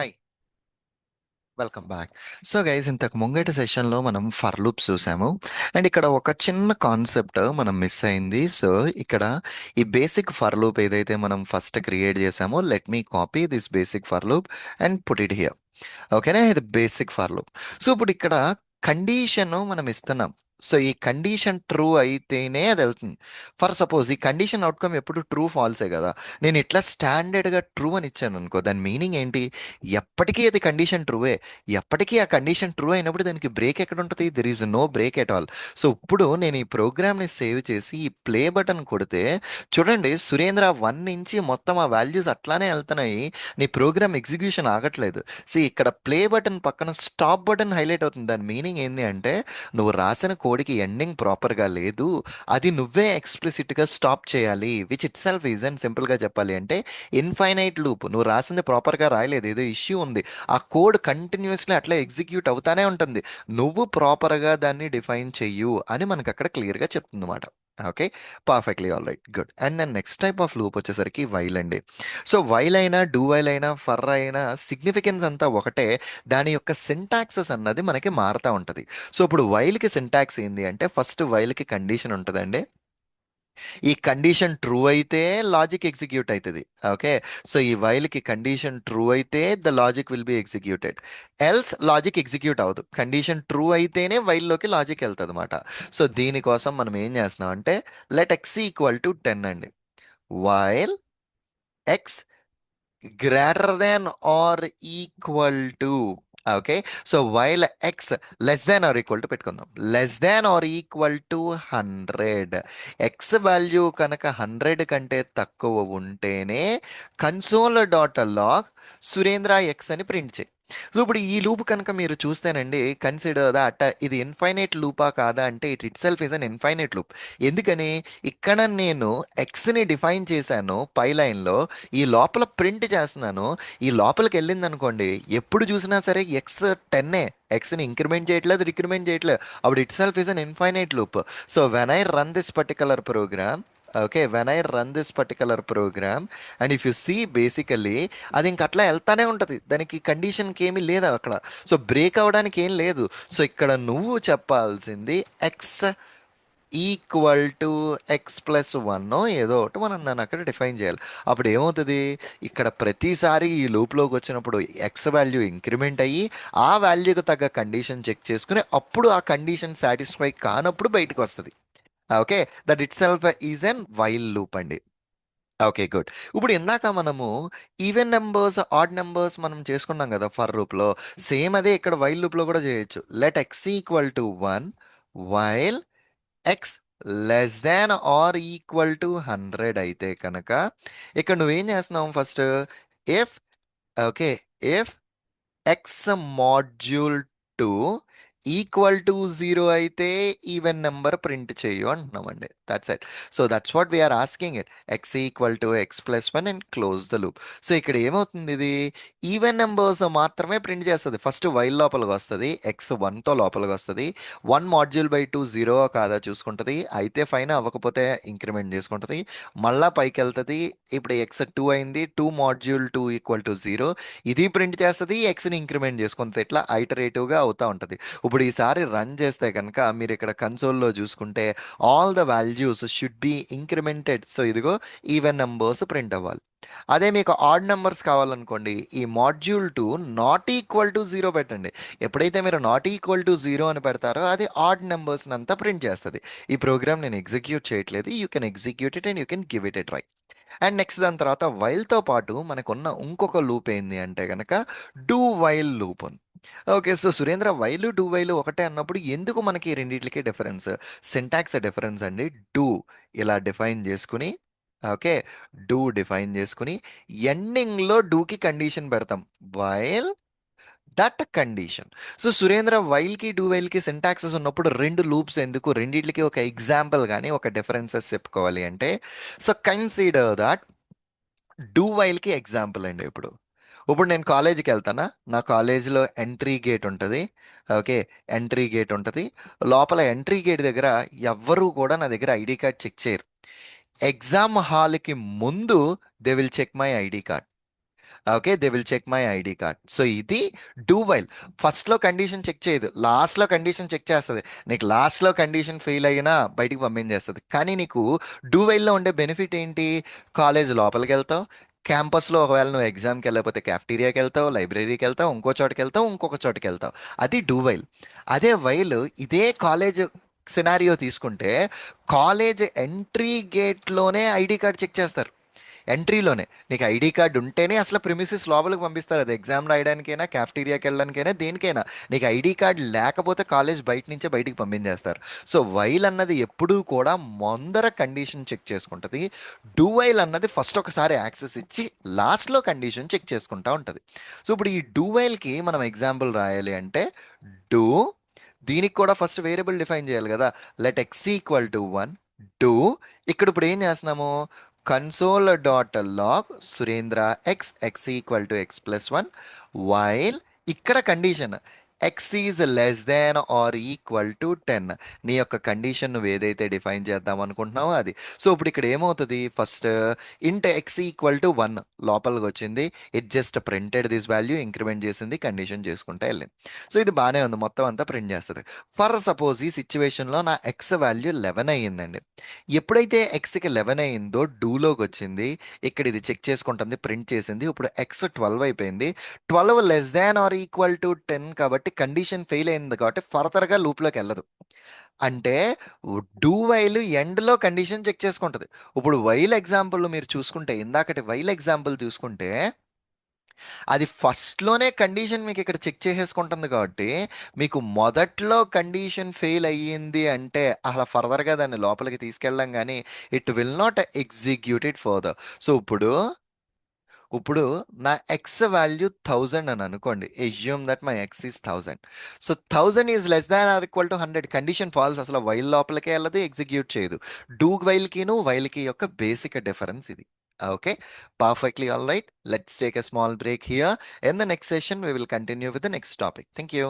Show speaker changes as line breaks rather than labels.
Hi, welcome back. So guys, ఇంతకు ముంగటి సెషన్లో మనం ఫర్ లూప్స్ చూసాము. అండ్ ఇక్కడ ఒక చిన్న కాన్సెప్ట్ మనం మిస్ అయింది. సో ఇక్కడ ఈ బేసిక్ ఫర్ లూప్ ఏదైతే మనం ఫస్ట్ క్రియేట్ చేసామో, let me copy this basic for loop and put it here. ఓకేనా, ఇది బేసిక్ ఫర్ లూప్. సో ఇప్పుడు ఇక్కడ కండిషన్ మనం ఇస్తున్నాం. సో ఈ కండిషన్ ట్రూ అయితేనే అది వెళ్తుంది. ఫర్ సపోజ్ ఈ కండిషన్ అవుట్కమ్ ఎప్పుడు ట్రూ ఫాల్సే కదా. నేను ఇట్లా స్టాండర్డ్గా ట్రూ అని ఇచ్చాను అనుకో, దాని మీనింగ్ ఏంటి? ఎప్పటికీ అది కండిషన్ ట్రూవే. ఎప్పటికీ ఆ కండిషన్ ట్రూ అయినప్పుడు దానికి బ్రేక్ ఎక్కడ ఉంటుంది? There is no break at all. So ఇప్పుడు నేను ఈ ప్రోగ్రామ్ని సేవ్ చేసి ఈ ప్లే బటన్ కొడితే చూడండి, సురేంద్ర 1 నుంచి మొత్తం ఆ వాల్యూస్ అట్లానే వెళ్తున్నాయి. నీ ప్రోగ్రామ్ ఎగ్జిక్యూషన్ ఆగట్లేదు. ఇక్కడ ప్లే బటన్ పక్కన స్టాప్ బటన్ హైలైట్ అవుతుంది. దాని మీనింగ్ ఏంది అంటే, నువ్వు రాసిన కోడ్కి ఎండింగ్ ప్రాపర్గా లేదు, అది నువ్వే ఎక్స్ప్లిసిట్గా స్టాప్ చేయాలి. Which it self is and సింపుల్గా చెప్పాలి అంటే ఇన్ఫైనైట్ లూప్. నువ్వు రాసింది ప్రాపర్గా రాయలేదు, ఏదో ఇష్యూ ఉంది. ఆ కోడ్ కంటిన్యూస్లీ అట్లా ఎగ్జిక్యూట్ అవుతానే ఉంటుంది. నువ్వు ప్రాపర్గా దాన్ని డిఫైన్ చెయ్యు అని మనకు అక్కడ క్లియర్గా చెప్తుంది అనమాట. Okay, perfectly all right, good. And then next type of loop వచ్చేసరికి వైల్ అండి. సో వైల్ అయినా, డూ వైల్ అయినా, ఫర్ అయినా సిగ్నిఫికెన్స్ అంతా ఒకటే. దాని యొక్క సింటాక్సెస్ అన్నది మనకి మారుతూ ఉంటుంది. సో ఇప్పుడు వైల్కి సింటాక్స్ ఏంది అంటే, ఫస్ట్ వైల్కి కండిషన్ ఉంటుందండి. ఈ కండిషన్ ట్రూ అయితే లాజిక్ ఎగ్జిక్యూట్ అవుతుంది. ఓకే, సో ఈ వైల్కి కండిషన్ ట్రూ అయితే the logic will be executed. Else logic execute అవ్వదు. కండిషన్ ట్రూ అయితేనే వైల్లోకి లాజిక్ వెళ్తుంది అనమాట. సో దీనికోసం మనం ఏం చేస్తున్నాం అంటే, లెట్ ఎక్స్ ఈక్వల్ టు 10 అండి. While x greater than or equal to. Okay, so while x less than or equal to పెట్టుకుందాం. Less than or equal to 100. X value కనుక 100 కంటే తక్కువ ఉంటేనే console dot log Surendra x అని print చేయి. So ఇప్పుడు ఈ లూప్ కనుక మీరు చూస్తేనండి, కన్సిడర్ దట్ ఇది ఇన్ఫైనైట్ లూపా కాదా అంటే, itself is an infinite loop. ఎందుకని? ఇక్కడ నేను ఎక్స్ని డిఫైన్ చేశాను పై లైన్లో, ఈ లోపల ప్రింట్ చేస్తున్నాను. ఈ లోపలికి వెళ్ళింది అనుకోండి, ఎప్పుడు చూసినా సరే ఎక్స్ 10. ఎక్స్ని ఇంక్రిమెంట్ చేయట్లేదు, రిక్రిమెంట్ చేయట్లేదు. అప్పుడు itself is an infinite loop. So when I run this particular program, okay, when I run this particular program and if you see basically అది ఇంక అట్లా వెళ్తానే ఉంటుంది. దానికి కండిషన్కి ఏమీ లేదు అక్కడ. సో బ్రేక్ అవ్వడానికి ఏం లేదు. సో ఇక్కడ నువ్వు చెప్పాల్సింది ఎక్స్ ఈక్వల్ టు x+1 ఏదో ఒకటి మనం దాన్ని అక్కడ డిఫైన్ చేయాలి. అప్పుడు ఏమవుతుంది? ఇక్కడ ప్రతిసారి ఈ లూప్లోకి వచ్చినప్పుడు ఎక్స్ వాల్యూ ఇంక్రిమెంట్ అయ్యి ఆ వాల్యూకి తగ్గ కండిషన్ చెక్ చేసుకుని అప్పుడు ఆ కండిషన్ సాటిస్ఫై కానప్పుడు బయటకు వస్తుంది. Okay, that itself is an while loop అండి. Okay, good. ఇప్పుడు ఇందాక మనము ఈవెన్ నెంబర్స్, ఆడ్ నెంబర్స్ మనం చేసుకున్నాం కదా ఫర్ లూప్లో. సేమ్ అదే ఇక్కడ వైల్ లూప్లో కూడా చేయొచ్చు. Let x equal to 1 while x less than or equal to 100 అయితే కనుక ఇక్కడ నువ్వేం చేస్తున్నావు? First if, okay, if x module 2 equal to 0 అయితే ఈవెన్ నెంబర్ ప్రింట్ చేయు అంటున్నామండి. That's it. So that's what we are asking it. X equal to x+1 and close the loop. So ఇక్కడ ఏమవుతుంది? ఇది ఈవెన్ నెంబర్స్ మాత్రమే ప్రింట్ చేస్తుంది. First while లోపలికి వస్తుంది, ఎక్స్ 1తో లోపలికి వస్తుంది. 1/2 0 కాదా చూసుకుంటుంది. అయితే ఫైన్, అవ్వకపోతే ఇంక్రిమెంట్ చేసుకుంటుంది. మళ్ళా పైకి వెళ్తుంది. ఇప్పుడు ఎక్స్ 2 అయింది, 2/2 ఈక్వల్ టు 0. ఇది ప్రింట్ చేస్తుంది, ఎక్స్ని ఇంక్రిమెంట్ చేసుకుంటుంది. ఇట్లా ఐటరేటివ్గా అవుతూ ఉంటుంది. ఇప్పుడు ఈసారి రన్ చేస్తే కనుక మీరు ఇక్కడ కన్సోల్లో చూసుకుంటే all the values should be incremented. So ఇదిగో ఈవెన్ నెంబర్స్ ప్రింట్ అవ్వాలి. అదే మీకు ఆడ్ నెంబర్స్ కావాలనుకోండి, ఈ మాడ్యూల్ 2 నాట్ ఈక్వల్ టు 0 పెట్టండి. ఎప్పుడైతే మీరు నాట్ ఈక్వల్ టు 0 అని పెడతారో అది ఆడ్ నెంబర్స్ అంతా ప్రింట్ చేస్తుంది. ఈ ప్రోగ్రామ్ నేను ఎగ్జిక్యూట్ చేయట్లేదు. You can execute it and you can give it a try. And next దాని తర్వాత వైల్తో పాటు మనకున్న ఇంకొక లూప్ ఏంది అంటే కనుక డూ వైల్ లూప్ ఉంది. Okay, so Surendra, while do while ఒకటే అన్నప్పుడు ఎందుకు మనకి రెండిట్లకి డిఫరెన్స్? సింటాక్స్ డిఫరెన్స్ అండి. డూ ఇలా డిఫైన్ చేసుకుని, ఓకే, డూ డిఫైన్ చేసుకుని ఎండింగ్లో డూకి కండిషన్ పెడతాం, while that condition. So Surendra, వైల్కి డూ వైల్కి సింటాక్సెస్ ఉన్నప్పుడు రెండు లూప్స్ ఎందుకు? రెండిట్లకి ఒక ఎగ్జాంపుల్ కానీ ఒక డిఫరెన్సెస్ చెప్పుకోవాలి అంటే, సో కన్సిడర్ దట్ డూ వైల్కి ఎగ్జాంపుల్ అండి. ఇప్పుడు నేను కాలేజీకి వెళ్తానా, నా కాలేజీలో ఎంట్రీ గేట్ ఉంటుంది. ఓకే, ఎంట్రీ గేట్ ఉంటుంది. లోపల ఎంట్రీ గేట్ దగ్గర ఎవ్వరూ కూడా నా దగ్గర ఐడి కార్డ్ చెక్ చేయరు. ఎగ్జామ్ హాల్కి ముందు they will check my ID card. Okay, they will check my ID card. So ఇది డూ వైల్. ఫస్ట్లో కండిషన్ చెక్ చేయదు, లాస్ట్లో కండిషన్ చెక్ చేస్తుంది. నీకు లాస్ట్లో కండిషన్ ఫెయిల్ అయినా బయటికి పంపించేస్తుంది. కానీ నీకు డూ వైల్లో ఉండే బెనిఫిట్ ఏంటి? కాలేజ్ లోపలికి వెళ్తావు, క్యాంపస్లో ఒకవేళ నువ్వు ఎగ్జామ్కి వెళ్ళకపోతే క్యాఫ్టీరియాకి వెళ్తావు, లైబ్రరీకి వెళ్తావు, ఇంకో చోటుకి వెళ్తావు, ఇంకొక చోటుకి వెళ్తావు. అది డూ వైల్. అదే వైల్ ఇదే కాలేజ్ సినారియో తీసుకుంటే, కాలేజ్ ఎంట్రీ గేట్లోనే ఐడి కార్డ్ చెక్ చేస్తారు. ఎంట్రీలోనే నీకు ఐడి కార్డు ఉంటేనే అసలు ప్రిమిసెస్ లోపలికి పంపిస్తారు. అది ఎగ్జామ్ రాయడానికైనా, క్యాఫ్టీరియాకి వెళ్ళడానికైనా, దేనికైనా. నీకు ఐడి కార్డు లేకపోతే కాలేజ్ బయట నుంచే బయటికి పంపించేస్తారు. సో వైల్ అన్నది ఎప్పుడూ కూడా ముందర కండిషన్ చెక్ చేసుకుంటుంది. డూ వైల్ అన్నది ఫస్ట్ ఒకసారి యాక్సెస్ ఇచ్చి లాస్ట్లో కండిషన్ చెక్ చేసుకుంటా ఉంటుంది. సో ఇప్పుడు ఈ డూ వైల్కి మనం ఎగ్జాంపుల్ రాయాలి అంటే, డూ, దీనికి కూడా ఫస్ట్ వేరియబుల్ డిఫైన్ చేయాలి కదా. Let x equal to 1. Do, ఇక్కడ ఇప్పుడు ఏం చేస్తున్నాము? Console dot log Surendra x x equal to x plus 1 while, ఇక్కడ condition x is less than or equal to 10. నీ యొక్క కండిషన్ నువ్వు ఏదైతే డిఫైన్ చేద్దాం అనుకుంటున్నావో అది. సో ఇప్పుడు ఇక్కడ ఏమవుతుంది? ఫస్ట్ ఇంట్ ఎక్స్ ఈక్వల్ టు 1 లోపలికి వచ్చింది. It just printed this value, increment చేసింది, కండిషన్ చేసుకుంటే వెళ్ళింది. సో ఇది బాగానే ఉంది, మొత్తం అంతా ప్రింట్ చేస్తుంది. ఫర్ సపోజ్ ఈ సిచ్యువేషన్లో నా ఎక్స్ వాల్యూ 11 అయ్యిందండి. ఎప్పుడైతే ఎక్స్కి 11 అయిందో డూలోకి వచ్చింది, ఇక్కడ ఇది చెక్ చేసుకుంటుంది, ప్రింట్ చేసింది. ఇప్పుడు ఎక్స్ 12 అయిపోయింది. 12 less than or equal to 10 కాబట్టి కండిషన్ ఫెయిల్ అయింది కాబట్టి ఫర్దర్గా లూప్లోకి వెళ్ళదు. అంటే డూ వైల్ ఎండ్లో కండిషన్ చెక్ చేసుకుంటుంది. ఇప్పుడు వైల్ ఎగ్జాంపుల్ మీరు చూసుకుంటే, ఇందాకటి వైల్ ఎగ్జాంపుల్ చూసుకుంటే, అది ఫస్ట్లోనే కండిషన్ మీకు ఇక్కడ చెక్ చేసేసుకుంటుంది కాబట్టి, మీకు మొదట్లో కండిషన్ ఫెయిల్ అయ్యింది అంటే అలా ఫర్దర్గా దాన్ని లోపలికి తీసుకెళ్ళడం కానీ it will not execute it further. So ఇప్పుడు నా ఎక్స్ వాల్యూ 1000 అని అనుకోండి. Assume that my ex is 1000. So 1000 is less than or equal to 100. Condition false, అసలు వైల్ లోపలికే వెళ్ళదు, ఎగ్జిక్యూట్ చేయదు. డూ వైల్కిను వైల్కి యొక్క బేసిక్ డిఫరెన్స్ ఇది. Okay, perfectly all right. Let's take a small break here. In the next session we will continue with the next topic. Thank you.